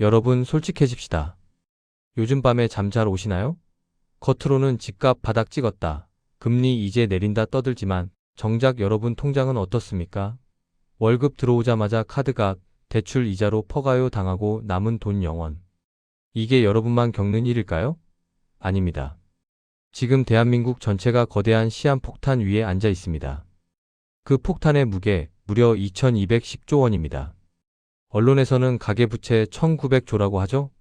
여러분 솔직해집시다. 요즘 밤에 잠 잘 오시나요? 겉으로는 집값 바닥 찍었다, 금리 이제 내린다 떠들지만 정작 여러분 통장은 어떻습니까? 월급 들어오자마자 카드값, 대출 이자로 퍼가요 당하고 남은 돈 0원. 이게 여러분만 겪는 일일까요? 아닙니다. 지금 대한민국 전체가 거대한 시한폭탄 위에 앉아 있습니다. 그 폭탄의 무게 무려 2210조 원입니다. 언론에서는 가계부채 1900조라고 하죠?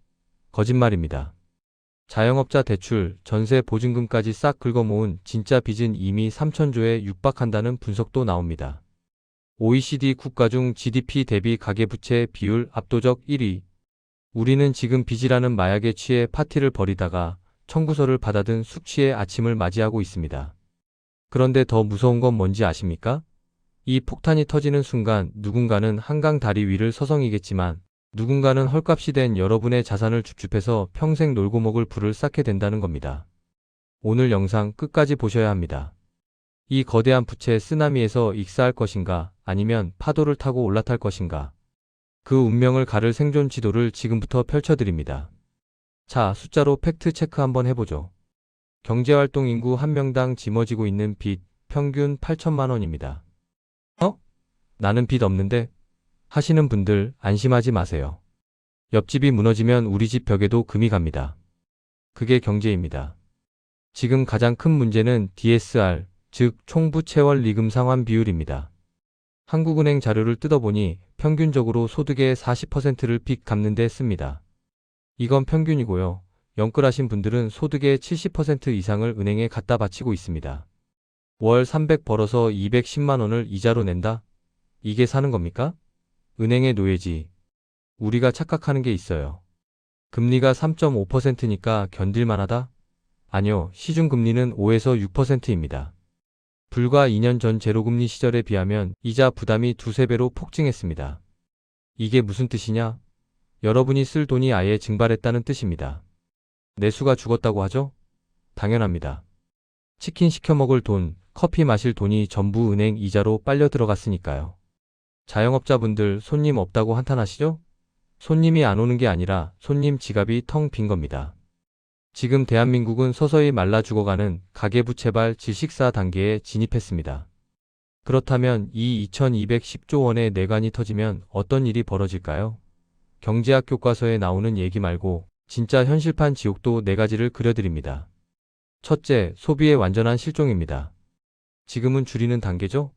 거짓말입니다. 자영업자 대출, 전세 보증금까지 싹 긁어모은 진짜 빚은 이미 3000조에 육박한다는 분석도 나옵니다. OECD 국가 중 GDP 대비 가계부채 비율 압도적 1위. 우리는 지금 빚이라는 마약에 취해 파티를 벌이다가 청구서를 받아든 숙취의 아침을 맞이하고 있습니다. 그런데 더 무서운 건 뭔지 아십니까? 이 폭탄이 터지는 순간 누군가는 한강 다리 위를 서성이겠지만 누군가는 헐값이 된 여러분의 자산을 줍줍해서 평생 놀고 먹을 부를 쌓게 된다는 겁니다. 오늘 영상 끝까지 보셔야 합니다. 이 거대한 부채 쓰나미에서 익사할 것인가, 아니면 파도를 타고 올라탈 것인가. 그 운명을 가를 생존 지도를 지금부터 펼쳐드립니다. 자, 숫자로 팩트 체크 한번 해보죠. 경제활동 인구 한 명당 짊어지고 있는 빚 평균 8천만 원입니다. 나는 빚 없는데? 하시는 분들 안심하지 마세요. 옆집이 무너지면 우리 집 벽에도 금이 갑니다. 그게 경제입니다. 지금 가장 큰 문제는 DSR, 즉 총부채월 리금 상환 비율입니다. 한국은행 자료를 뜯어보니 평균적으로 소득의 40%를 빚 갚는 데 씁니다. 이건 평균이고요. 영끌하신 분들은 소득의 70% 이상을 은행에 갖다 바치고 있습니다. 월 300 벌어서 210만 원을 이자로 낸다? 이게 사는 겁니까? 은행의 노예지. 우리가 착각하는 게 있어요. 금리가 3.5%니까 견딜만하다? 아니요, 시중금리는 5에서 6%입니다. 불과 2년 전 제로금리 시절에 비하면 이자 부담이 두세 배로 폭증했습니다. 이게 무슨 뜻이냐? 여러분이 쓸 돈이 아예 증발했다는 뜻입니다. 내수가 죽었다고 하죠? 당연합니다. 치킨 시켜 먹을 돈, 커피 마실 돈이 전부 은행 이자로 빨려 들어갔으니까요. 자영업자분들 손님 없다고 한탄하시죠? 손님이 안 오는 게 아니라 손님 지갑이 텅 빈 겁니다. 지금 대한민국은 서서히 말라 죽어가는 가계부채발 질식사 단계에 진입했습니다. 그렇다면 이 2210조 원의 내관이 터지면 어떤 일이 벌어질까요? 경제학 교과서에 나오는 얘기 말고 진짜 현실판 지옥도 4가지를 그려드립니다. 첫째, 소비의 완전한 실종입니다. 지금은 줄이는 단계죠?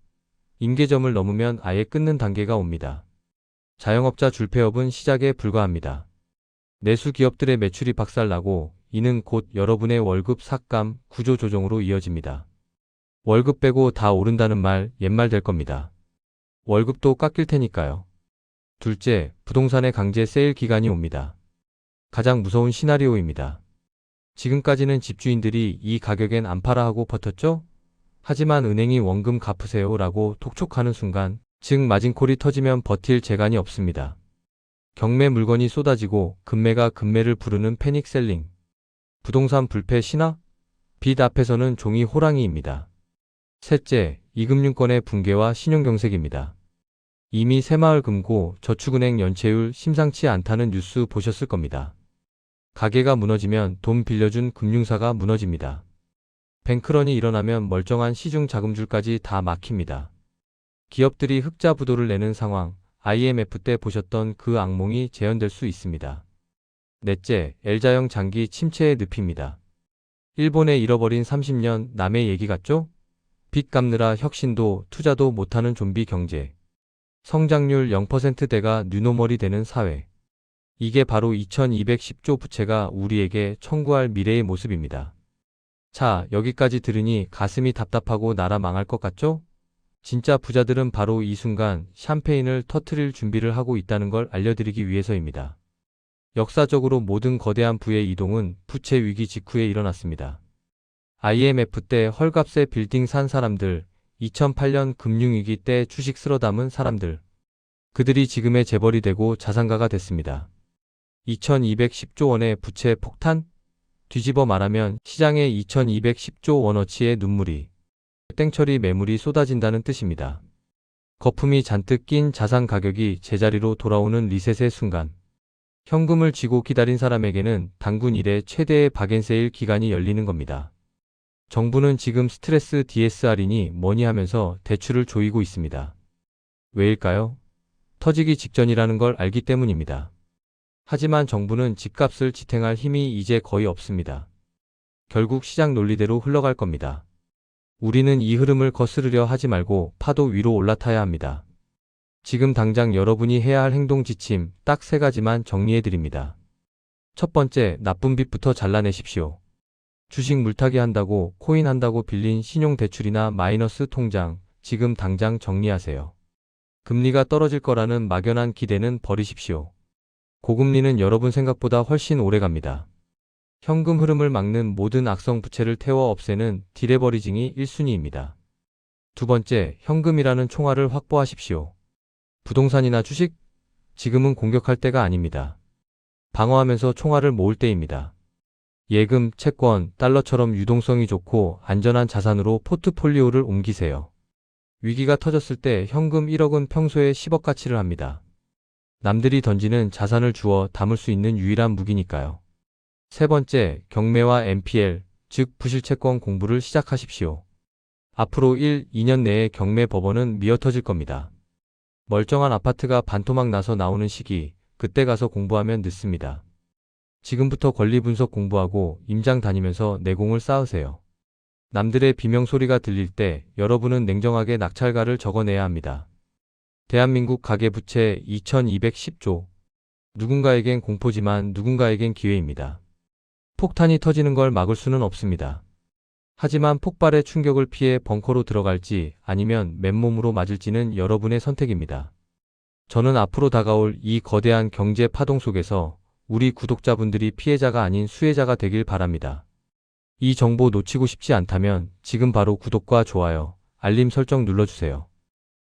임계점을 넘으면 아예 끊는 단계가 옵니다. 자영업자 줄폐업은 시작에 불과합니다. 내수 기업들의 매출이 박살나고 이는 곧 여러분의 월급 삭감, 구조 조정으로 이어집니다. 월급 빼고 다 오른다는 말 옛말 될 겁니다. 월급도 깎일 테니까요. 둘째, 부동산의 강제 세일 기간이 옵니다. 가장 무서운 시나리오입니다. 지금까지는 집주인들이 이 가격엔 안 팔아 하고 버텼죠? 하지만 은행이 원금 갚으세요 라고 독촉하는 순간, 즉 마진콜이 터지면 버틸 재간이 없습니다. 경매 물건이 쏟아지고 금매가 금매를 부르는 패닉셀링. 부동산 불패 신화? 빚 앞에서는 종이 호랑이입니다. 셋째, 이금융권의 붕괴와 신용경색입니다. 이미 새마을 금고, 저축은행 연체율 심상치 않다는 뉴스 보셨을 겁니다. 가게가 무너지면 돈 빌려준 금융사가 무너집니다. 뱅크런이 일어나면 멀쩡한 시중 자금줄까지 다 막힙니다. 기업들이 흑자 부도를 내는 상황, IMF 때 보셨던 그 악몽이 재현될 수 있습니다. 넷째, L자형 장기 침체의 늪입니다. 일본에 잃어버린 30년 남의 얘기 같죠? 빚 갚느라 혁신도 투자도 못하는 좀비 경제. 성장률 0%대가 뉴노멀이 되는 사회. 이게 바로 2210조 부채가 우리에게 청구할 미래의 모습입니다. 자, 여기까지 들으니 가슴이 답답하고 나라 망할 것 같죠? 진짜 부자들은 바로 이 순간 샴페인을 터트릴 준비를 하고 있다는 걸 알려드리기 위해서입니다. 역사적으로 모든 거대한 부의 이동은 부채 위기 직후에 일어났습니다. IMF 때 헐값에 빌딩 산 사람들, 2008년 금융위기 때 주식 쓸어 담은 사람들. 그들이 지금의 재벌이 되고 자산가가 됐습니다. 2210조 원의 부채 폭탄? 뒤집어 말하면 시장에 2210조 원어치의 눈물이, 땡처리 매물이 쏟아진다는 뜻입니다. 거품이 잔뜩 낀 자산 가격이 제자리로 돌아오는 리셋의 순간. 현금을 쥐고 기다린 사람에게는 단군 이래 최대의 박앤세일 기간이 열리는 겁니다. 정부는 지금 스트레스 DSR이니 뭐니 하면서 대출을 조이고 있습니다. 왜일까요? 터지기 직전이라는 걸 알기 때문입니다. 하지만 정부는 집값을 지탱할 힘이 이제 거의 없습니다. 결국 시장 논리대로 흘러갈 겁니다. 우리는 이 흐름을 거스르려 하지 말고 파도 위로 올라타야 합니다. 지금 당장 여러분이 해야 할 행동 지침 딱 3가지만 정리해 드립니다. 첫 번째, 나쁜 빚부터 잘라내십시오. 주식 물타기 한다고 코인 한다고 빌린 신용대출이나 마이너스 통장 지금 당장 정리하세요. 금리가 떨어질 거라는 막연한 기대는 버리십시오. 고금리는 여러분 생각보다 훨씬 오래 갑니다. 현금 흐름을 막는 모든 악성 부채를 태워 없애는 디레버리징이 1순위입니다. 두 번째, 현금이라는 총알을 확보하십시오. 부동산이나 주식? 지금은 공격할 때가 아닙니다. 방어하면서 총알을 모을 때입니다. 예금, 채권, 달러처럼 유동성이 좋고 안전한 자산으로 포트폴리오를 옮기세요. 위기가 터졌을 때 현금 1억은 평소에 10억 가치를 합니다. 남들이 던지는 자산을 주워 담을 수 있는 유일한 무기니까요. 세 번째, 경매와 NPL, 즉 부실채권 공부를 시작하십시오. 앞으로 1, 2년 내에 경매 법원은 미어터질 겁니다. 멀쩡한 아파트가 반토막 나서 나오는 시기, 그때 가서 공부하면 늦습니다. 지금부터 권리 분석 공부하고 임장 다니면서 내공을 쌓으세요. 남들의 비명 소리가 들릴 때 여러분은 냉정하게 낙찰가를 적어내야 합니다. 대한민국 가계부채 2210조. 누군가에겐 공포지만 누군가에겐 기회입니다. 폭탄이 터지는 걸 막을 수는 없습니다. 하지만 폭발의 충격을 피해 벙커로 들어갈지 아니면 맨몸으로 맞을지는 여러분의 선택입니다. 저는 앞으로 다가올 이 거대한 경제 파동 속에서 우리 구독자분들이 피해자가 아닌 수혜자가 되길 바랍니다. 이 정보 놓치고 싶지 않다면 지금 바로 구독과 좋아요, 알림 설정 눌러주세요.